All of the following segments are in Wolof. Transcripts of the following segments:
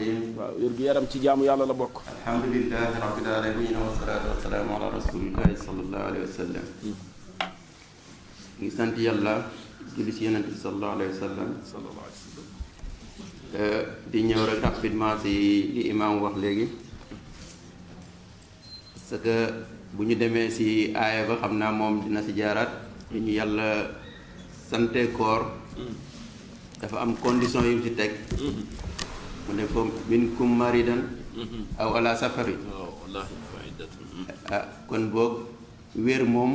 الرحيم. waaw wér gu yaram ci jaamu yàlla la bokk. الحمد لله رب العالمين والصلاة والسلام على رسول الله صلى الله عليه وسلم. ngi sant yàlla julli ci yonent bi sallallahu alayhi wa sallam. di ñëw rek rapidement ci li imam wax léegi parce que bu ñu demee ci aaya ba xam naa moom dina ci jaaraat li ñu yàlla sante koor dafa am condition yu ci teg mu ne ko minkum maridan aw ala safari kon boog wér moom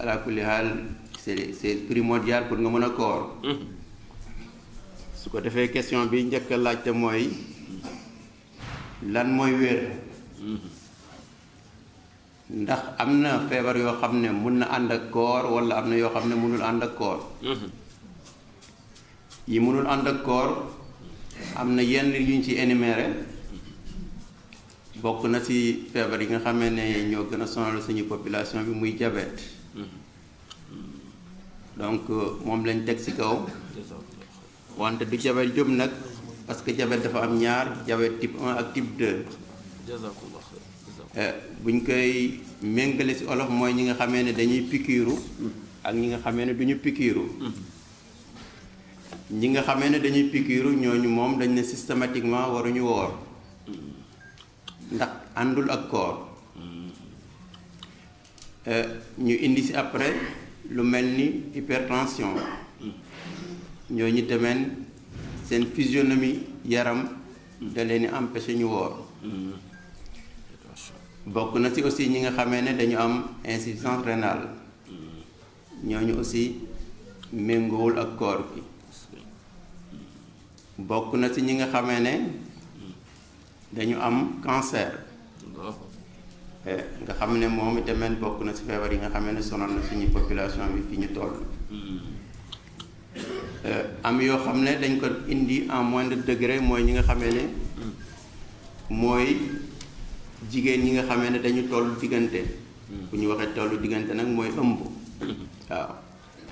ala kulli haal c'est primordial pour nga mën a koor su ko defee question bi njëkk a laajte mooy lan mooy wér ndax am na feebar yoo xam ne mun na ànd ak koor wala am na yoo xam ne mënul ànd ak koor yi mënul ànd ak koor am na yenn yuñ ci énuméré bokk na ci feebar yi nga xamee ne ñoo gën a sonal suñu population bi muy diabète donc moom lañ teg ci kaw wante du diabète jëm nag parce que diabète dafa am ñaar diabète type 1 ak type 2 buñ koy méngale ci olof mooy ñi nga xamee ne dañuy pikiiru ak ñi nga xamee ne duñu pikiiru ñi nga xamee ne dañuy pikiiru ñooñu moom dañ ne systématiquement waruñu woor ndax àndul ak koor ñu indi ci après lu mel ni hypertension ñooñu tamit seen physionomie yaram da leen di empêcher ñu woor bokk na ci aussi ñi nga xamee ne dañu am insuffisance rénale ñooñu aussi méngoowul ak koor gi bokk na ci ñi nga xamee ne dañu am cancer nga xam ne moom itamit bokk na ci feebar yi nga xamee ne sonal na suñu population bi fi ñu toll am yoo xam ne dañ ko indi en moindre degré mooy ñi nga xamee ne mooy jigéen ñi nga xamee ne dañu toll diggante bu ñu waxee tollu diggante nag mooy ëmb waaw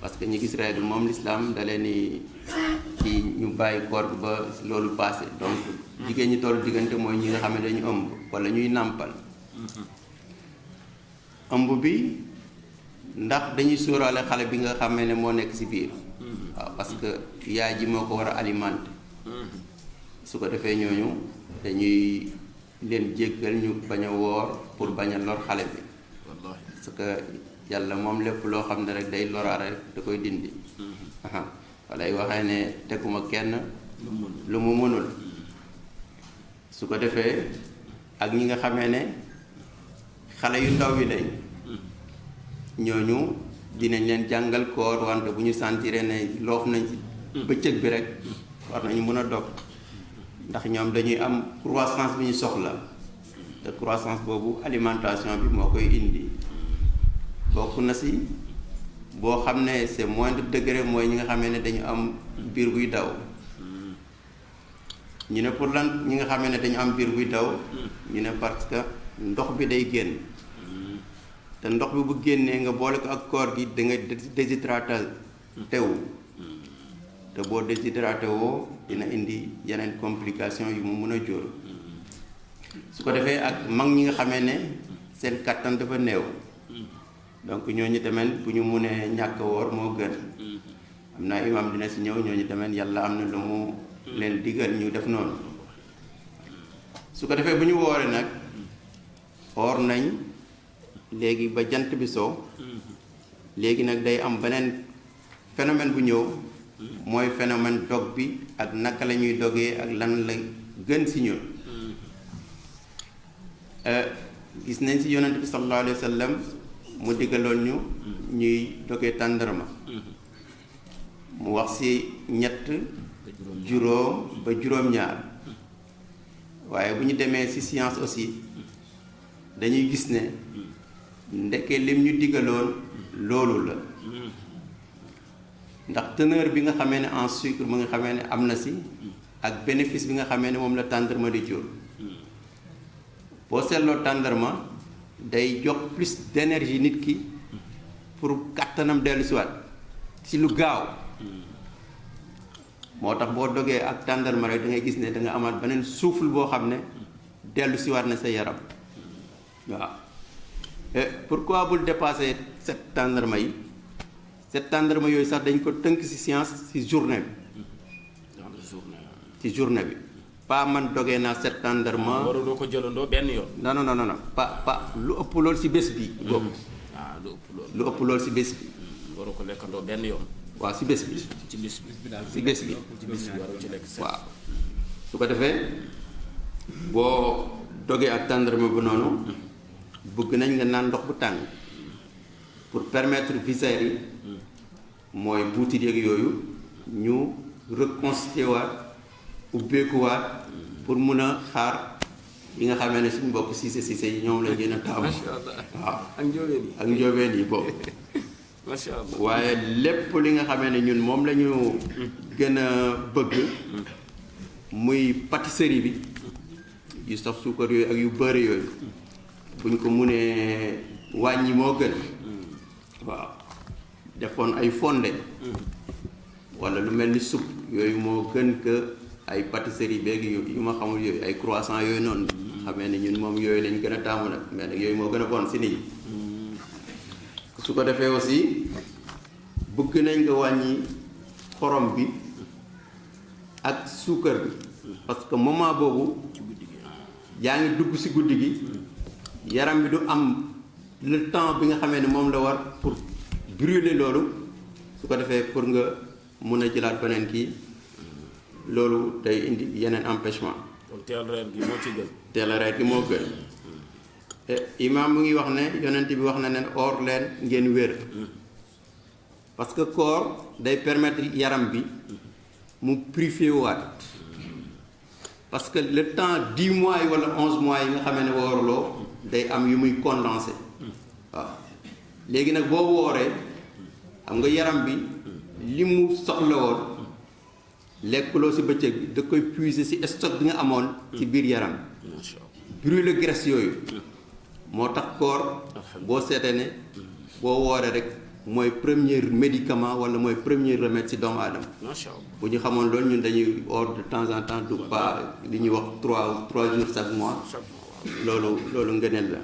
parce que ñi gis règle moom l'islam da leen ni ci ñu bàyyi koor ba loolu passé donc jigéen ñi tollu diggante mooy ñi nga xam ne dañu ëmb wala ñuy nàmpal ëmb bi ndax dañuy sóoraale xale bi nga xamee ne moo nekk ci biir waaw parce que yaay ji moo ko war a alimenter su ko defee ñooñu dañuy leen jéggal ñu bañ a woor pour bañ a lor xale bi parce que yàlla moom lépp loo xam ne rek day loraare rek da koy dindi walay waxee ne teguma kenn lu mu mënul su ko defee ak ñi nga xamee ne xale yu ndaw yi lañ ñooñu dinañ leen jàngal koor wante bu ñu sentiré ne loof nañ ci bëccëg bi rek war nañu mën a dog ndax ñoom dañuy am croissance bi ñu soxla te croissance boobu alimentation bi moo koy indi bokk na ci boo xam ne c'est moindre degré mooy ñi nga xamee ne dañu am biir buy daw ñu ne pour lan ñi nga xamee ne dañu am biir buy daw ñu ne parce que ndox bi day génn te ndox bi bu génnee nga boole ko ak koor gi da nga déshydraté tewu te boo déshydraté woo dina indi yeneen complication yu mu mën a jur su ko defee ak mag ñi nga xamee ne seen kattan dafa néew donc ñooñu tamit bu ñu munee ñàkk woor moo gën am naa imam dina ci ñëw ñooñu tamit yàlla am na lu mu leen digal ñu def noonu su ko defee bu ñu wooree nag woor nañ léegi ba jant bi soo léegi nag day am beneen phénomène bu ñëw mooy phénomène dog bi ak naka la ñuy dogee ak lan la gën ci ñun gis nañ ci yonent bi sallallahu alayhi wa sallam mu diggaloon ñu ñuy dogee tàndarma mu wax ci ñett juróom ba juróom-ñaar waaye bu ñu demee ci science aussi dañuy gis ne ndekkee lim ñu diggaloon loolu la ndax teneur bi nga xamee ne en sucre mu nga xamee ne am na ci ak bénéfice bi nga xamee ne moom la tàndarma di jur boo seetloo tàndarma day jox plus d'énergie nit ki pour kàttanam dellu siwaat ci lu gaaw moo tax boo dogee ak tàndarma rek da ngay gis ne da nga amaat beneen souffle boo xam ne dellu siwaat na sa yaram waaw et pourquoi bul dépasser cette tàndarma yi cette tàndarma yooyu sax dañ ko tënk ci science ci journée bi ci journée bi pas man dogee naa cette tàndarma waruloo ko jëlandoo benn yoon. non pas lu ëpp loolu ci bés bi boobu waaw lu ëpp loolu. lu ëpp loolu ci bés bi waroo ko lekkandoo benn yoon. waaw ci bés bi ci bis bi. ci bés bi ci bis bi waroo ci lekk set. waaw su ko defee boo dogee ak tàndarma bu noonu bëgg nañ nga naan ndox bu tàng pour permettre viscères yi mooy buutit yeeg yooyu ñu reconstituer waat ubbeekuwaat pour mun a xaar yi nga xamee ne suñu mbokk siise yi ñoom lañ gën a taamu. macha allah waaw ak njóobeen yi. ak njóobeen yi boobu. macha allah waaye lépp li nga xamee ne ñun moom la ñu gën a bëgg muy pâtisserie bi yu saf suukar yooyu ak yu bëri yooyu buñ ko munee wàññi moo gën waaw defoon ay fonde wala lu mel ni soupe yooyu moo gën que ay pâtisserie beeg yu ma xamul yooyu ay croissant yooyu noonu xamee ne ñun moom yooyu lañ gën a taamu nag mais nag yooyu moo gën a bon si nit ñi su ko defee aussi bëgg nañ nga wàññi xorom bi ak suukar bi parce que moment boobu yaa ngi dugg si guddi gi yaram bi du am le temps bi nga xamee ne moom la war pour brûler loolu su ko defee pour nga mun a jëlaat beneen kii loolu day indi yeneen empêchement. kon teel reer gi moo ci gën. teel reer gi moo gën imaam mu ngi wax ne yonent bi wax na ne or leen ngeen wér parce que koor day permettre yaram bi mu purifier waat parce que le temps 10 mois yi wala 11 mois yi nga xamee ne woorloo day am yu muy condensé waaw léegi nag boo wooree xam nga yaram bi li mu soxla woon lekkuloo ci bëccëg bi da koy puiser ci stock bi nga amoon ci biir yaram brûler graisse yooyu moo tax koor boo seetee ne boo wooree rek mooy premier médicament wala mooy premier remède ci doomu aadama bu ñu xamoon loolu ñun dañuy woor de temps en temps du pas li ñuy wax 3 jours chaque mois loolu ngëneel la